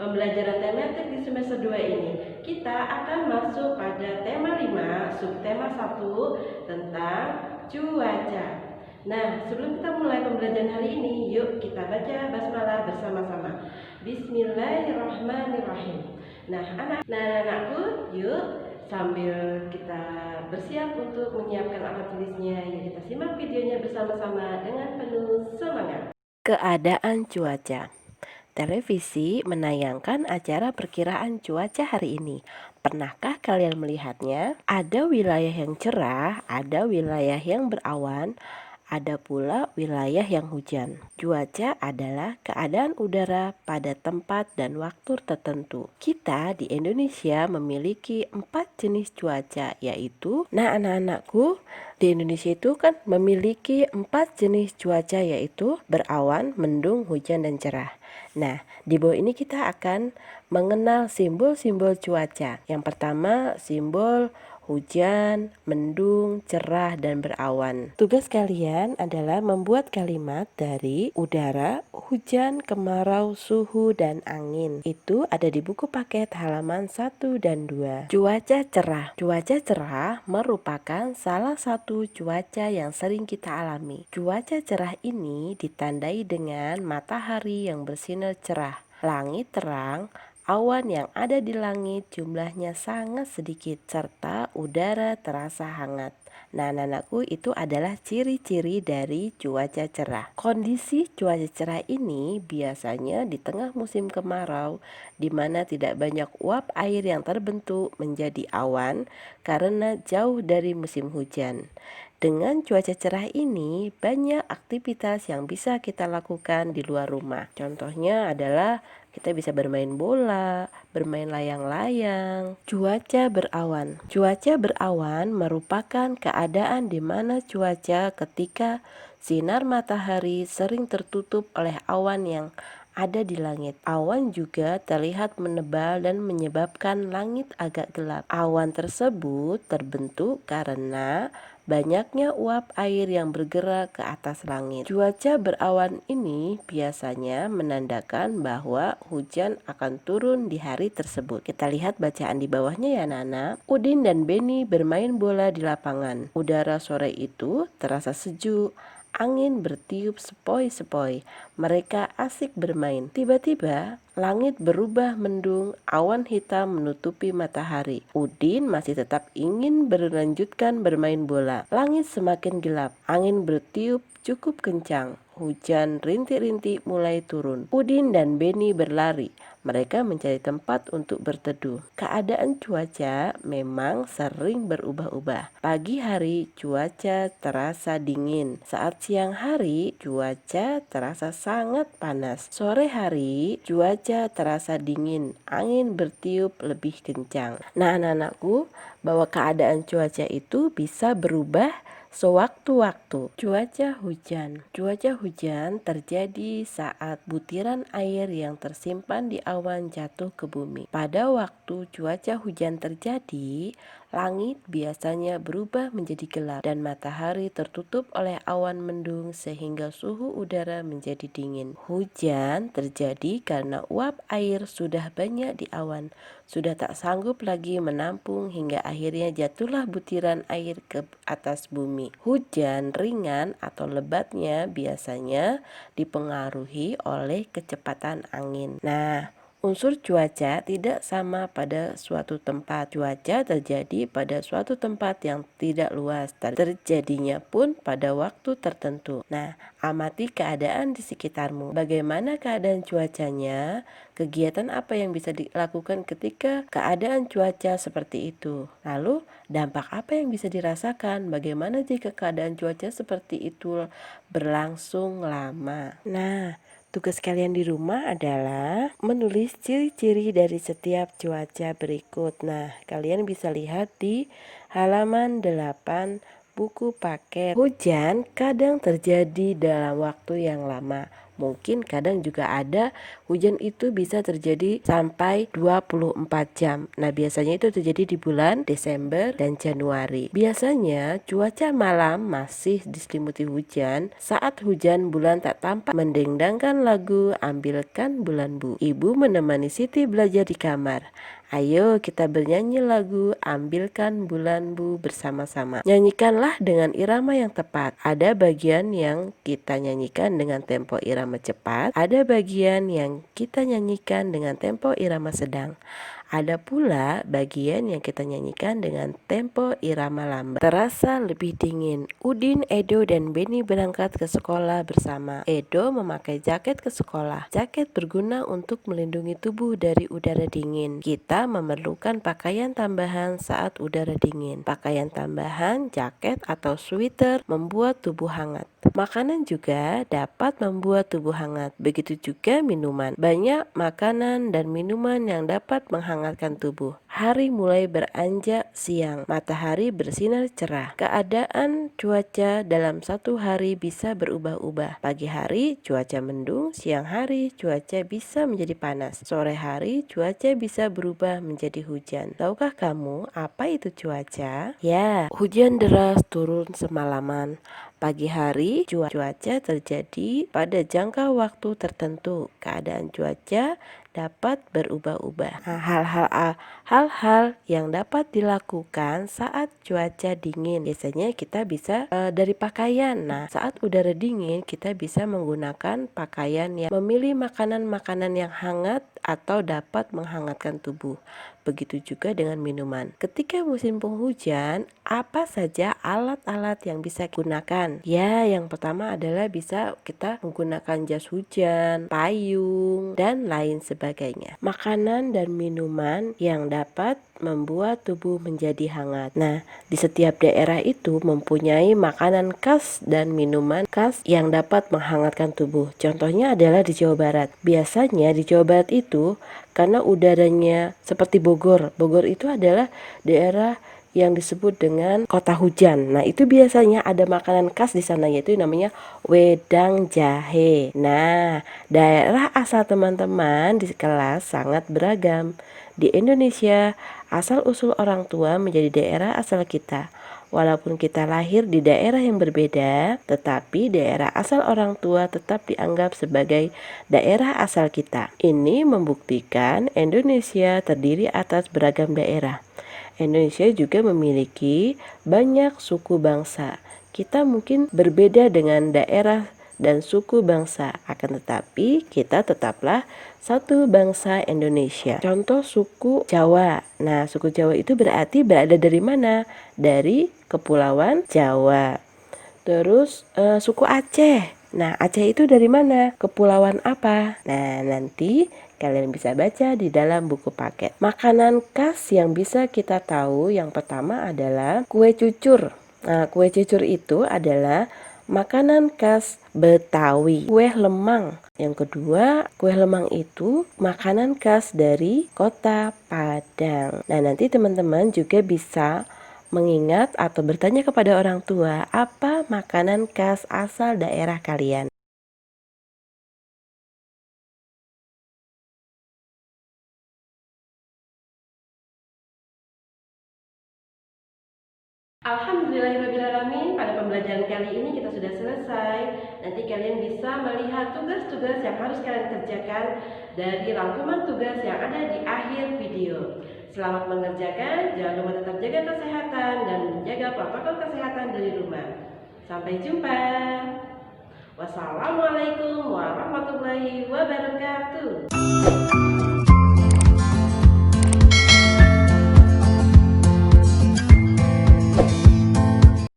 pembelajaran tematik di semester 2 ini. Kita akan masuk pada tema 5, subtema 1 tentang cuaca. Nah, sebelum kita mulai pembelajaran hari ini, yuk kita baca basmalah bersama-sama. Bismillahirrahmanirrahim. Nah, anak-anakku, yuk sambil kita bersiap untuk menyiapkan alat tulisnya, yuk kita simak videonya bersama-sama dengan penuh semangat. Keadaan cuaca. Televisi menayangkan acara perkiraan cuaca hari ini. Pernahkah kalian melihatnya? Ada wilayah yang cerah, ada wilayah yang berawan, ada pula wilayah yang hujan. Cuaca adalah keadaan udara pada tempat dan waktu tertentu. Kita di Indonesia memiliki 4 jenis cuaca, yaitu, anak-anakku, di Indonesia itu kan memiliki 4 jenis cuaca, yaitu berawan, mendung, hujan, dan cerah. Nah, di bawah ini kita akan mengenal simbol-simbol cuaca. Yang pertama, simbol hujan, mendung, cerah, dan berawan. Tugas kalian adalah membuat kalimat dari udara, hujan, kemarau, suhu, dan angin. Itu ada di buku paket halaman 1 dan 2. Cuaca cerah. Cuaca cerah merupakan salah satu cuaca yang sering kita alami. Cuaca cerah ini ditandai dengan matahari yang bersinar cerah, langit terang, awan yang ada di langit jumlahnya sangat sedikit, serta udara terasa hangat. Nah, anak-anakku, itu adalah ciri-ciri dari cuaca cerah. Kondisi cuaca cerah ini biasanya di tengah musim kemarau, di mana tidak banyak uap air yang terbentuk menjadi awan karena jauh dari musim hujan. Dengan cuaca cerah ini, banyak aktivitas yang bisa kita lakukan di luar rumah. Contohnya adalah kita bisa bermain bola, bermain layang-layang. Cuaca berawan. Cuaca berawan merupakan keadaan di mana cuaca ketika sinar matahari sering tertutup oleh awan yang ada di langit. Awan juga terlihat menebal dan menyebabkan langit agak gelap. Awan tersebut terbentuk karena banyaknya uap air yang bergerak ke atas langit. Cuaca berawan ini biasanya menandakan bahwa hujan akan turun di hari tersebut. Kita lihat bacaan di bawahnya ya, Nana. Udin dan Beni bermain bola di lapangan. Udara sore itu terasa sejuk. Angin bertiup sepoi-sepoi. Mereka asik bermain. Tiba-tiba langit berubah mendung, awan hitam menutupi matahari. Udin masih tetap ingin berlanjutkan bermain bola. Langit semakin gelap, angin bertiup cukup kencang. Hujan rintik-rintik mulai turun. Udin dan Beni berlari. Mereka mencari tempat untuk berteduh. Keadaan cuaca memang sering berubah-ubah. Pagi hari cuaca terasa dingin. Saat siang hari cuaca terasa sangat panas. Sore hari cuaca terasa dingin. Angin bertiup lebih kencang. Nah, anak-anakku, bahwa keadaan cuaca itu bisa berubah sewaktu-waktu. Cuaca hujan. Cuaca hujan terjadi saat butiran air yang tersimpan di awan jatuh ke bumi. Pada waktu cuaca hujan terjadi, langit biasanya berubah menjadi gelap dan matahari tertutup oleh awan mendung sehingga suhu udara menjadi dingin. Hujan terjadi karena uap air sudah banyak di awan, sudah tak sanggup lagi menampung hingga akhirnya jatuhlah butiran air ke atas bumi. Hujan ringan atau lebatnya biasanya dipengaruhi oleh kecepatan angin. Nah, unsur cuaca tidak sama pada suatu tempat. Cuaca terjadi pada suatu tempat yang tidak luas. Terjadinya pun pada waktu tertentu. Nah, amati keadaan di sekitarmu. Bagaimana keadaan cuacanya? Kegiatan apa yang bisa dilakukan ketika keadaan cuaca seperti itu? Lalu, dampak apa yang bisa dirasakan? Bagaimana jika keadaan cuaca seperti itu berlangsung lama? Nah, tugas kalian di rumah adalah menulis ciri-ciri dari setiap cuaca berikut. Nah, kalian bisa lihat di halaman 8 buku paket. Hujan kadang terjadi dalam waktu yang lama. Mungkin kadang juga ada hujan itu bisa terjadi sampai 24 jam. Nah, biasanya itu terjadi di bulan Desember dan Januari. Biasanya cuaca malam masih diselimuti hujan. Saat hujan, bulan tak tampak mendendangkan lagu Ambilkan Bulan Bu. Ibu menemani Siti belajar di kamar. Ayo kita bernyanyi lagu Ambilkan Bulan Bu bersama-sama. Nyanyikanlah dengan irama yang tepat. Ada bagian yang kita nyanyikan dengan tempo irama cepat, ada bagian yang kita nyanyikan dengan tempo irama sedang. Ada pula bagian yang kita nyanyikan dengan tempo irama lambat. Terasa lebih dingin. Udin, Edo, dan Beni berangkat ke sekolah bersama. Edo memakai jaket ke sekolah. Jaket berguna untuk melindungi tubuh dari udara dingin. Kita memerlukan pakaian tambahan saat udara dingin. Pakaian tambahan, jaket atau sweater membuat tubuh hangat. Makanan juga dapat membuat tubuh hangat. Begitu juga minuman. Banyak makanan dan minuman yang dapat menghangatkan tubuh. Hari mulai beranjak siang. Matahari bersinar cerah. Keadaan cuaca dalam satu hari bisa berubah-ubah. Pagi hari cuaca mendung, siang hari cuaca bisa menjadi panas. Sore hari cuaca bisa berubah menjadi hujan. Tahukah kamu apa itu cuaca? Ya, hujan deras turun semalaman. Pagi hari cuaca terjadi pada jangka waktu tertentu. Keadaan cuaca dapat berubah-ubah. Nah, hal-hal yang dapat dilakukan saat cuaca dingin. Biasanya kita bisa dari pakaian. Nah, saat udara dingin kita bisa menggunakan pakaian yang memilih makanan-makanan yang hangat atau dapat menghangatkan tubuh. Begitu juga dengan minuman. Ketika musim penghujan, apa saja alat-alat yang bisa digunakan? Ya, yang pertama adalah bisa kita menggunakan jas hujan, payung, dan lain sebagainya. Makanan dan minuman yang dapat membuat tubuh menjadi hangat. Nah, di setiap daerah itu mempunyai makanan khas dan minuman khas yang dapat menghangatkan tubuh. Contohnya adalah di Jawa Barat. Biasanya di Jawa Barat itu karena udaranya seperti Bogor. Bogor itu adalah daerah yang disebut dengan kota hujan. Nah, itu biasanya ada makanan khas di sana yaitu namanya wedang jahe. Nah, daerah asal teman-teman di kelas sangat beragam. Di Indonesia, asal-usul orang tua menjadi daerah asal kita. Walaupun kita lahir di daerah yang berbeda, tetapi daerah asal orang tua tetap dianggap sebagai daerah asal kita. Ini membuktikan Indonesia terdiri atas beragam daerah. Indonesia juga memiliki banyak suku bangsa. Kita mungkin berbeda dengan daerah dan suku bangsa, akan tetapi kita tetaplah satu bangsa Indonesia. Contoh suku Jawa. Nah, suku Jawa itu berarti berada dari mana? Dari Kepulauan Jawa. Terus suku Aceh. Nah, Aceh itu dari mana? Kepulauan apa? Nah, nanti kalian bisa baca di dalam buku paket. Makanan khas yang bisa kita tahu yang pertama adalah kue cucur. Nah, kue cucur itu adalah makanan khas Betawi. Kue lemang. Yang kedua, kue lemang itu makanan khas dari Kota Padang. Nah, nanti teman-teman juga bisa mengingat atau bertanya kepada orang tua apa makanan khas asal daerah kalian. Alhamdulillahirrahmanirrahim, pada pembelajaran kali ini kita sudah selesai. Nanti kalian bisa melihat tugas-tugas yang harus kalian kerjakan dari rangkuman tugas yang ada di akhir video. Selamat mengerjakan, jangan lupa tetap jaga kesehatan dan menjaga protokol kesehatan dari rumah. Sampai jumpa. Wassalamualaikum warahmatullahi wabarakatuh.